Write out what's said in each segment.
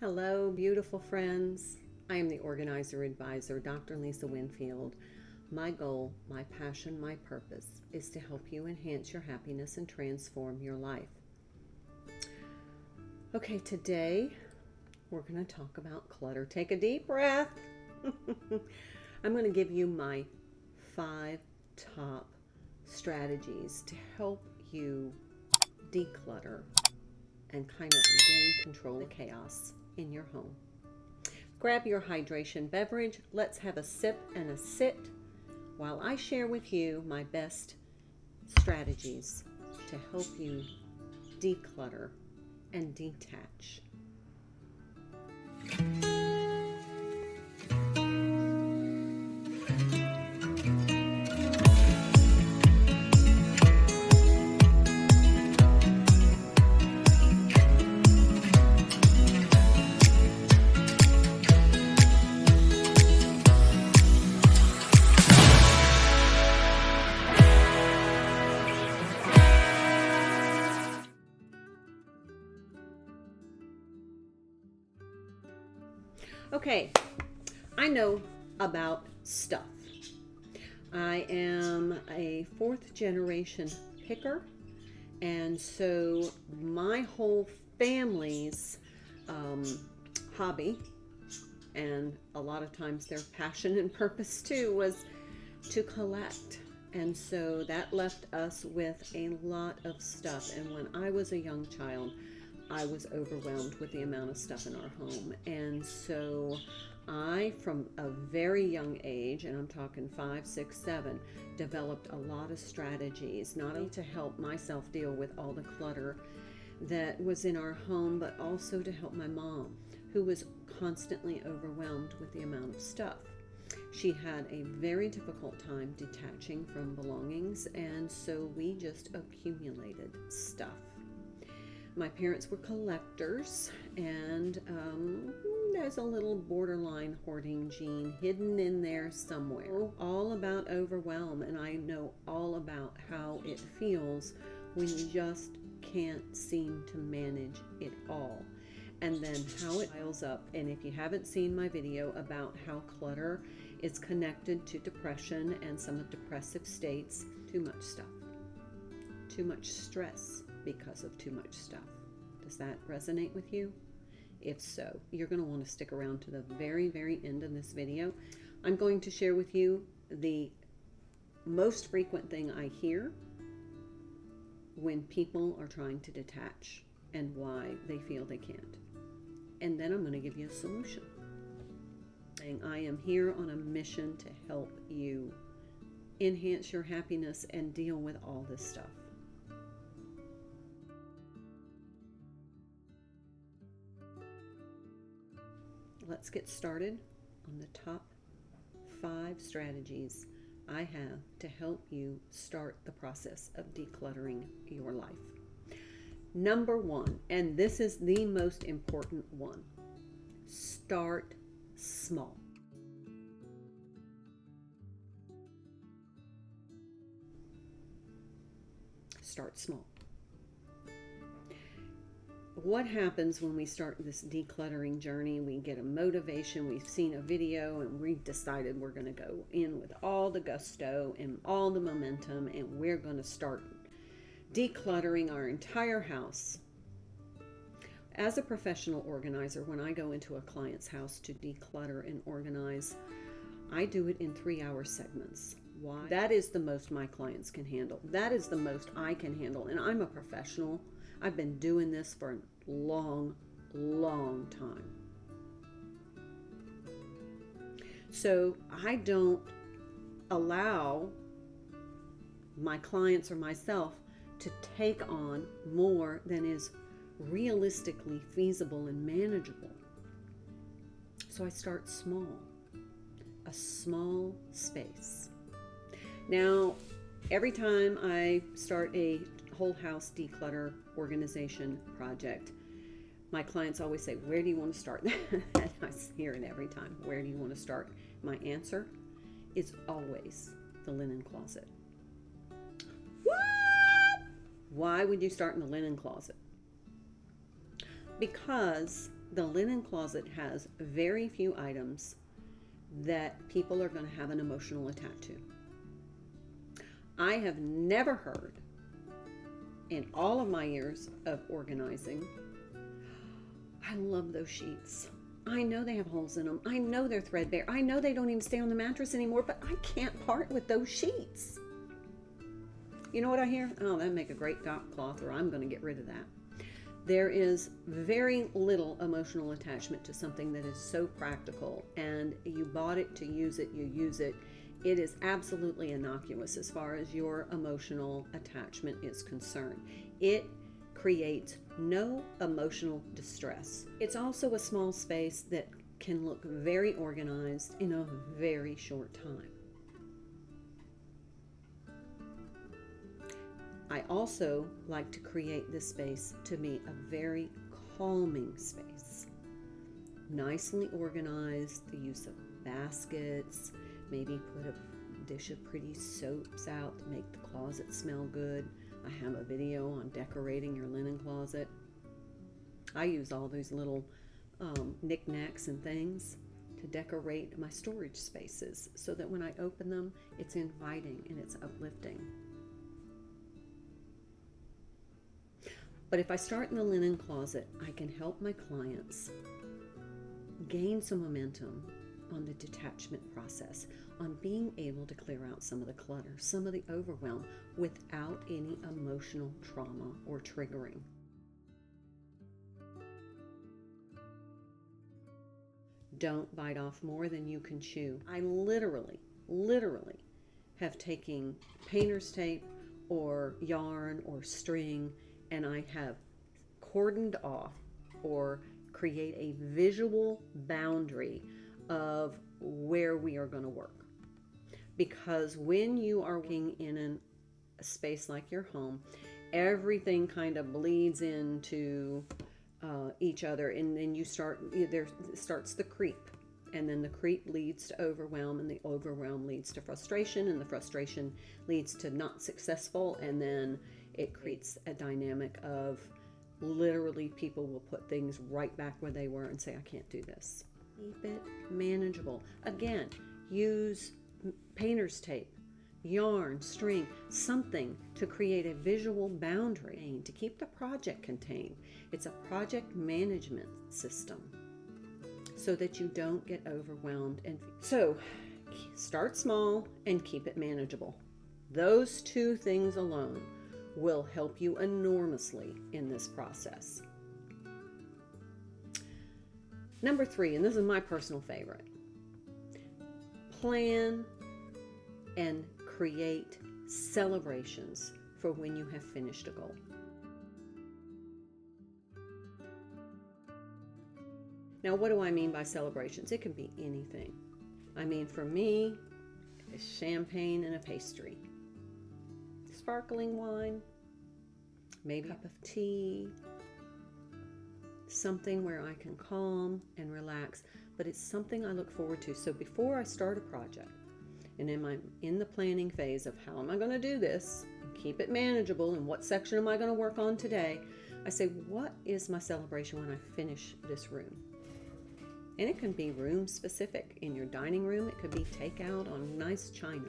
Hello, beautiful friends. I am the Organizer Advisor, Dr. Lisa Winfield. My goal, my passion, my purpose is to help you enhance your happiness and transform your life. Okay, today we're going to talk about clutter. Take a deep breath. I'm going to give you my 5 top strategies to help you declutter and kind of gain control of the chaos in your home. Grab your hydration beverage. Let's have a sip and a sit while I share with you my best strategies to help you declutter and detach. Okay, I know about stuff. I am a 4th generation picker, and so my whole family's hobby, and a lot of times their passion and purpose too, was to collect. And so that left us with a lot of stuff. And when I was a young child, I was overwhelmed with the amount of stuff in our home. And so I, from a very young age, and I'm talking 5, 6, 7, developed a lot of strategies, not only to help myself deal with all the clutter that was in our home, but also to help my mom, who was constantly overwhelmed with the amount of stuff. She had a very difficult time detaching from belongings, and so we just accumulated stuff. My parents were collectors, and there's a little borderline hoarding gene hidden in there somewhere. All about overwhelm, and I know all about how it feels when you just can't seem to manage it all. And then how it piles up. And if you haven't seen my video about how clutter is connected to depression and some of depressive states, too much stuff, too much stress because of too much stuff. Does that resonate with you? If so, you're going to want to stick around to the very, very end of this video. I'm going to share with you the most frequent thing I hear when people are trying to detach and why they feel they can't. And then I'm going to give you a solution. And I am here on a mission to help you enhance your happiness and deal with all this stuff. Let's get started on the top 5 strategies I have to help you start the process of decluttering your life. Number 1, and this is the most important one, start small. Start small. What happens when we start this decluttering journey? We get a motivation, we've seen a video, and we've decided we're going to go in with all the gusto and all the momentum, and we're going to start decluttering our entire house. As a professional organizer, when I go into a client's house to declutter and organize, I do it in 3-hour segments. Why? That is the most my clients can handle. That is the most I can handle. And I'm a professional. I've been doing this for a long, long time. So I don't allow my clients or myself to take on more than is realistically feasible and manageable. So I start small, a small space. Now, every time I start a whole house declutter organization project, my clients always say, where do you want to start? And I hear it every time. Where do you want to start? My answer is always the linen closet. What? Why would you start in the linen closet? Because The linen closet has very few items that people are going to have an emotional attachment to. I have never heard in all of my years of organizing, I love those sheets. I know they have holes in them. I know they're threadbare. I know they don't even stay on the mattress anymore, but I can't part with those sheets. You know what I hear? Oh, that'd make a great dock cloth, or I'm going to get rid of that. There is very little emotional attachment to something that is so practical, and you bought it to use it, you use it. It is absolutely innocuous as far as your emotional attachment is concerned. It creates no emotional distress. It's also a small space that can look very organized in a very short time. I also like to create this space to be a very calming space. Nicely organized, the use of baskets, maybe put a dish of pretty soaps out to make the closet smell good. I have a video on decorating your linen closet. I use all those little knickknacks and things to decorate my storage spaces so that when I open them, it's inviting and it's uplifting. But if I start in the linen closet, I can help my clients gain some momentum on the detachment process, on being able to clear out some of the clutter, some of the overwhelm without any emotional trauma or triggering. Don't bite off more than you can chew. I literally have taken painter's tape or yarn or string, and I have cordoned off or create a visual boundary of where we are going to work. Because when you are working in a space like your home, everything kind of bleeds into each other, and then there starts the creep, and then the creep leads to overwhelm, and the overwhelm leads to frustration, and the frustration leads to not successful, and then it creates a dynamic of literally people will put things right back where they were and say, I can't do this. Keep it manageable. Again, use painter's tape, yarn, string, something to create a visual boundary to keep the project contained. It's a project management system so that you don't get overwhelmed. And so start small and keep it manageable. Those two things alone will help you enormously in this process. Number 3, and this is my personal favorite, plan and create celebrations for when you have finished a goal. Now, what do I mean by celebrations? It can be anything. I mean, for me, it's champagne and a pastry, sparkling wine, maybe a cup of tea, something where I can calm and relax, but it's something I look forward to. So before I start a project, and in the planning phase of how am I going to do this, and keep it manageable, and what section am I going to work on today, I say, what is my celebration when I finish this room? And it can be room specific. In your dining room, it could be takeout on nice china.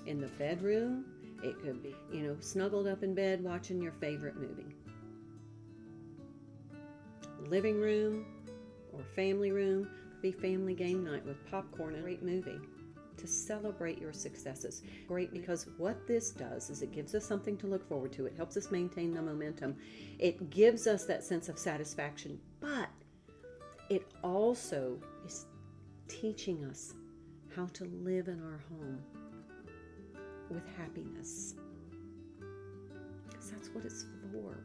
In the bedroom, it could be, snuggled up in bed watching your favorite movie. Living room or family room could be family game night with popcorn and a great movie to celebrate your successes. Great, because what this does is it gives us something to look forward to. It helps us maintain the momentum. It gives us that sense of satisfaction, but it also is teaching us how to live in our home with happiness. Because that's what it's for.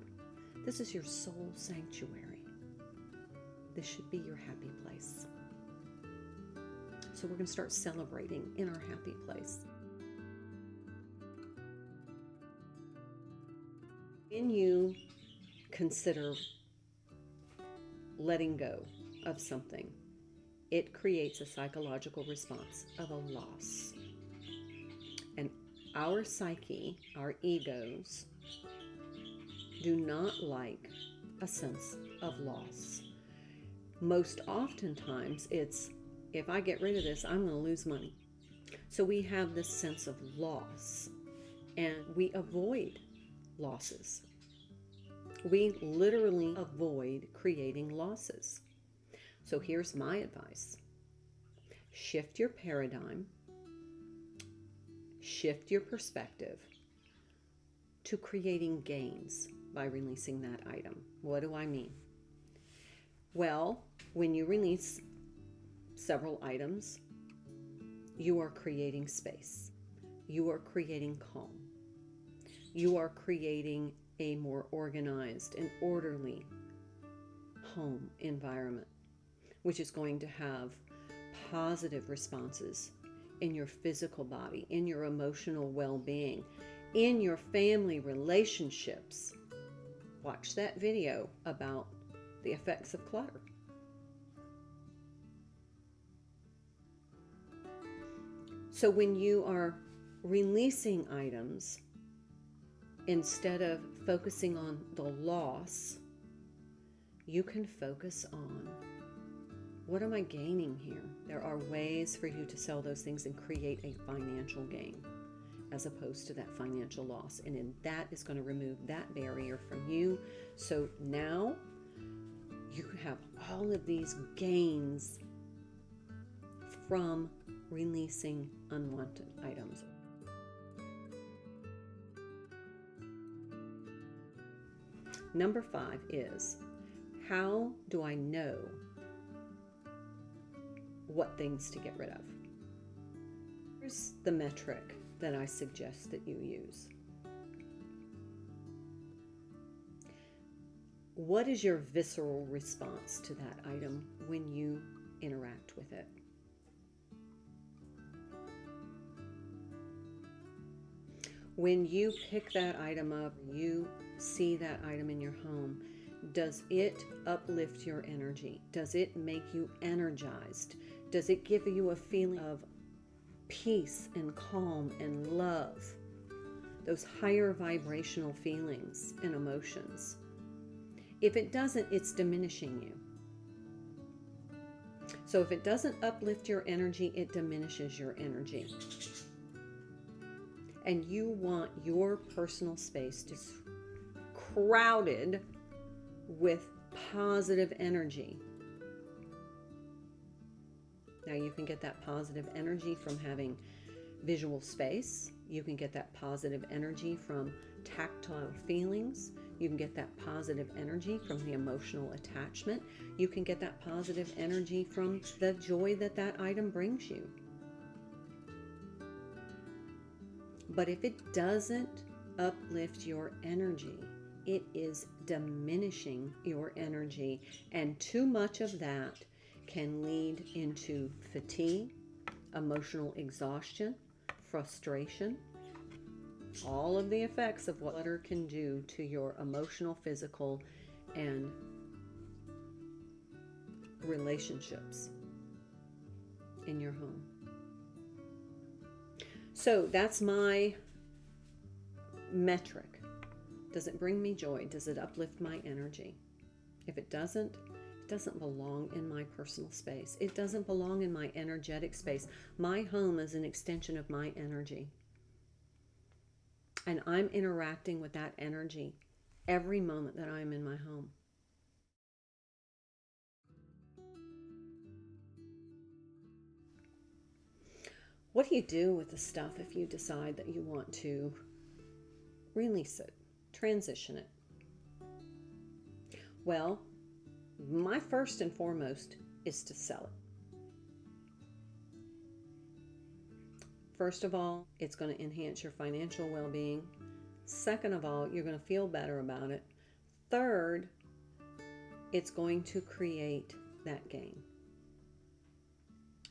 This is your soul sanctuary. This should be your happy place. So we're going to start celebrating in our happy place. When you consider letting go of something, it creates a psychological response of a loss. And our psyche, our egos, do not like a sense of loss. Most oftentimes it's, if I get rid of this, I'm going to lose money. So we have this sense of loss, and we avoid losses. We literally avoid creating losses. So here's my advice. Shift your paradigm, shift your perspective to creating gains by releasing that item. What do I mean? Well, when you release several items, you are creating space. You are creating calm. You are creating a more organized and orderly home environment, which is going to have positive responses in your physical body, in your emotional well-being, in your family relationships. Watch that video about the effects of clutter. So when you are releasing items, instead of focusing on the loss, you can focus on, what am I gaining here? There are ways for you to sell those things and create a financial gain as opposed to that financial loss. And then that is going to remove that barrier from you. So now you have all of these gains from releasing unwanted items. Number 5 is, how do I know what things to get rid of? Here's the metric that I suggest that you use. What is your visceral response to that item when you interact with it? When you pick that item up, you see that item in your home, does it uplift your energy? Does it make you energized? Does it give you a feeling of peace and calm and love? Those higher vibrational feelings and emotions. If it doesn't, it's diminishing you. So if it doesn't uplift your energy, it diminishes your energy. And you want your personal space to be crowded with positive energy. Now you can get that positive energy from having visual space. You can get that positive energy from tactile feelings. You can get that positive energy from the emotional attachment. You can get that positive energy from the joy that that item brings you. But if it doesn't uplift your energy, it is diminishing your energy, and too much of that can lead into fatigue, emotional exhaustion, frustration, all of the effects of what clutter can do to your emotional, physical, and relationships in your home. So that's my metric. Does it bring me joy? Does it uplift my energy? If it doesn't belong in my personal space. It doesn't belong in my energetic space. My home is an extension of my energy. And I'm interacting with that energy every moment that I'm in my home. What do you do with the stuff if you decide that you want to release it, transition it? Well, my first and foremost is to sell it. First of all, it's going to enhance your financial well-being. Second of all, you're going to feel better about it. Third, it's going to create that gain.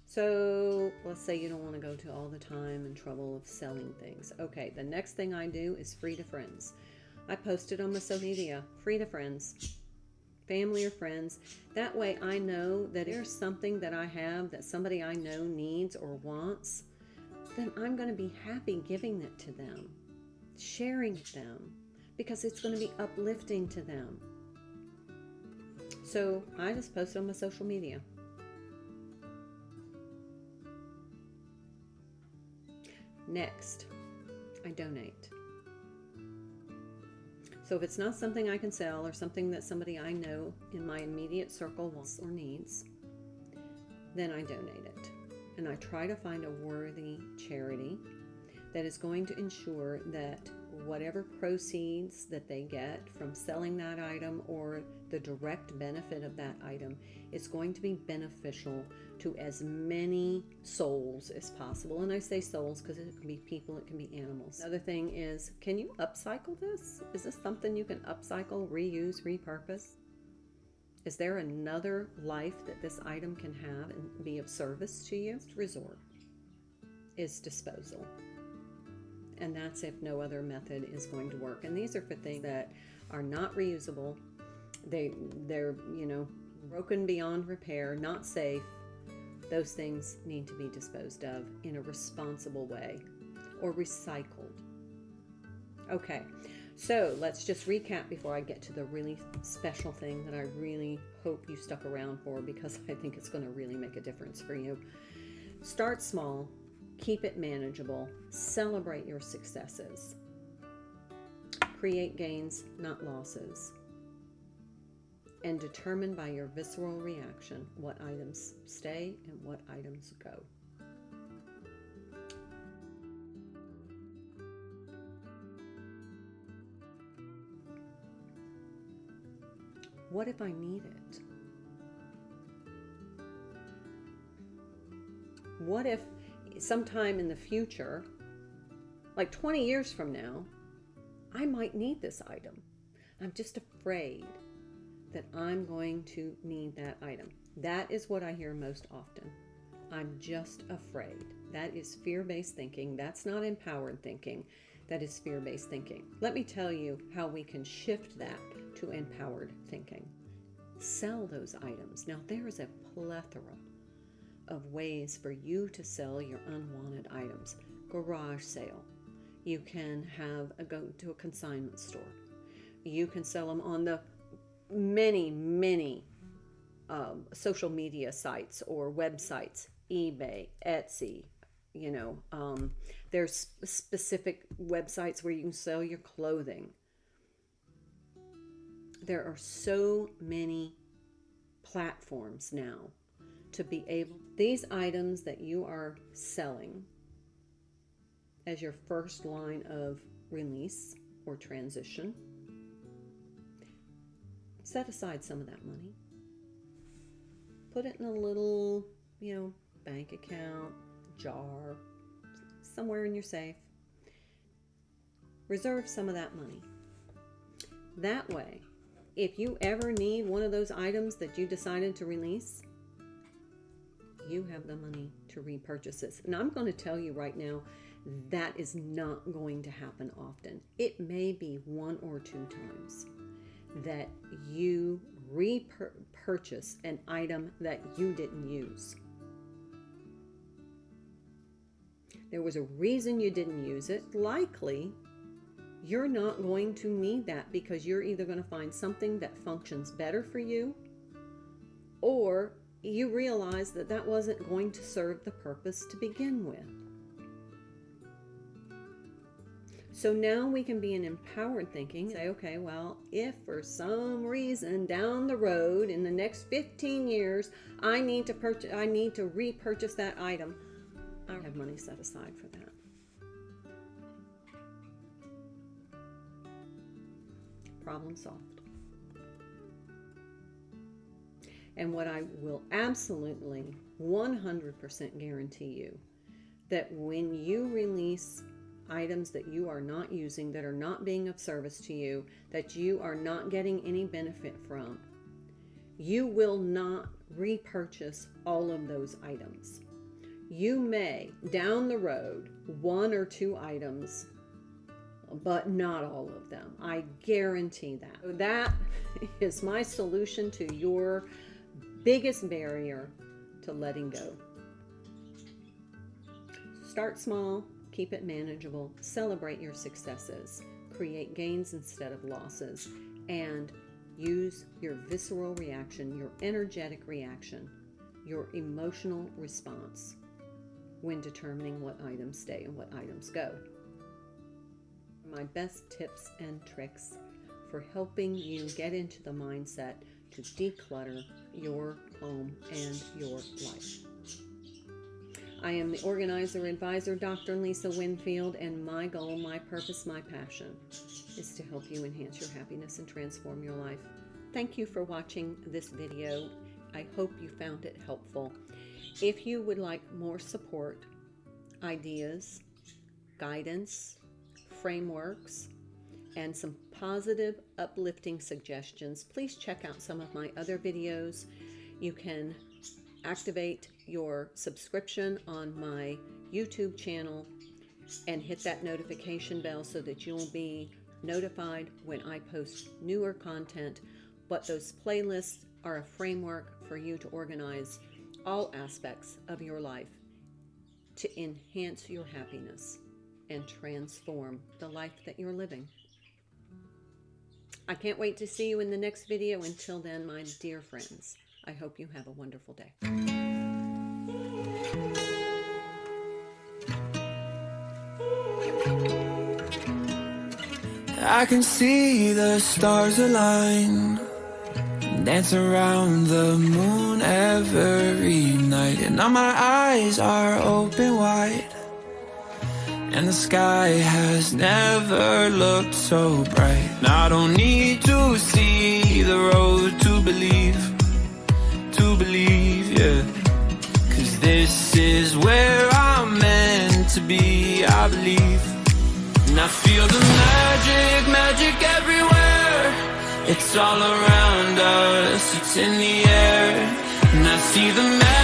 So let's say you don't want to go to all the time and trouble of selling things. Okay, the next thing I do is free to friends. I post it on my social media, free to friends, family or friends. That way I know that if there's something that I have that somebody I know needs or wants, then I'm going to be happy giving it to them, sharing with them, because it's going to be uplifting to them. So I just post on my social media. Next, I donate. So if it's not something I can sell or something that somebody I know in my immediate circle wants or needs, then I donate it. And I try to find a worthy charity that is going to ensure that whatever proceeds that they get from selling that item or the direct benefit of that item is going to be beneficial to as many souls as possible. And I say souls because it can be people, it can be animals. Another thing is, can you upcycle this? Is this something you can upcycle, reuse, repurpose? Is there another life that this item can have and be of service to you? Last resort is disposal. And that's if no other method is going to work. And these are for things that are not reusable. They're broken beyond repair, not safe. Those things need to be disposed of in a responsible way or recycled. Okay, so let's just recap before I get to the really special thing that I really hope you stuck around for, because I think it's going to really make a difference for you. Start small. Keep it manageable. Celebrate your successes. Create gains, not losses. And determine by your visceral reaction what items stay and what items go. What if I need it? What if sometime in the future, like 20 years from now, I might need this item? I'm just afraid that I'm going to need that item. That is what I hear most often. I'm just afraid. That is fear-based thinking. That's not empowered thinking. That is fear-based thinking. Let me tell you how we can shift that to empowered thinking. Sell those items. Now, there is a plethora of ways for you to sell your unwanted items. Garage sale. You can go to a consignment store. You can sell them on the many social media sites or websites, eBay, Etsy. There's specific websites where you can sell your clothing. There are so many platforms now to be able, these items that you are selling as your first line of release or transition, set aside some of that money. Put it in a little, bank account, jar, somewhere in your safe. Reserve some of that money. That way, if you ever need one of those items that you decided to release, you have the money to repurchase this. And I'm going to tell you right now, that is not going to happen often. It may be 1 or 2 times that you repurchase an item that you didn't use. There was a reason you didn't use it. Likely, you're not going to need that because you're either going to find something that functions better for you, or you realize that that wasn't going to serve the purpose to begin with. So now we can be in empowered thinking. Say, okay, well, if for some reason down the road in the next 15 years, I need to repurchase that item, I have money set aside for that. Problem solved. And what I will absolutely 100% guarantee you, that when you release items that you are not using, that are not being of service to you, that you are not getting any benefit from, you will not repurchase all of those items. You may, down the road, 1 or 2 items, but not all of them. I guarantee that. So that is my solution to your biggest barrier to letting go. Start small, keep it manageable, celebrate your successes, create gains instead of losses, and use your visceral reaction, your energetic reaction, your emotional response when determining what items stay and what items go. My best tips and tricks for helping you get into the mindset to declutter your home and your life. I am the Organizer Advisor, Dr. Lisa Winfield, and my goal, my purpose, my passion is to help you enhance your happiness and transform your life. Thank you for watching this video. I hope you found it helpful. If you would like more support, ideas, guidance, frameworks, and some positive, uplifting suggestions, please check out some of my other videos. You can activate your subscription on my YouTube channel and hit that notification bell so that you'll be notified when I post newer content. But those playlists are a framework for you to organize all aspects of your life to enhance your happiness and transform the life that you're living. I can't wait to see you in the next video. Until then, my dear friends, I hope you have a wonderful day. I can see the stars align, dance around the moon every night, and now my eyes are open wide, and the sky has never looked so bright. Now I don't need to see the road to believe, yeah. 'Cause this is where I'm meant to be, I believe. And I feel the magic everywhere. It's all around us, it's in the air. And I see the magic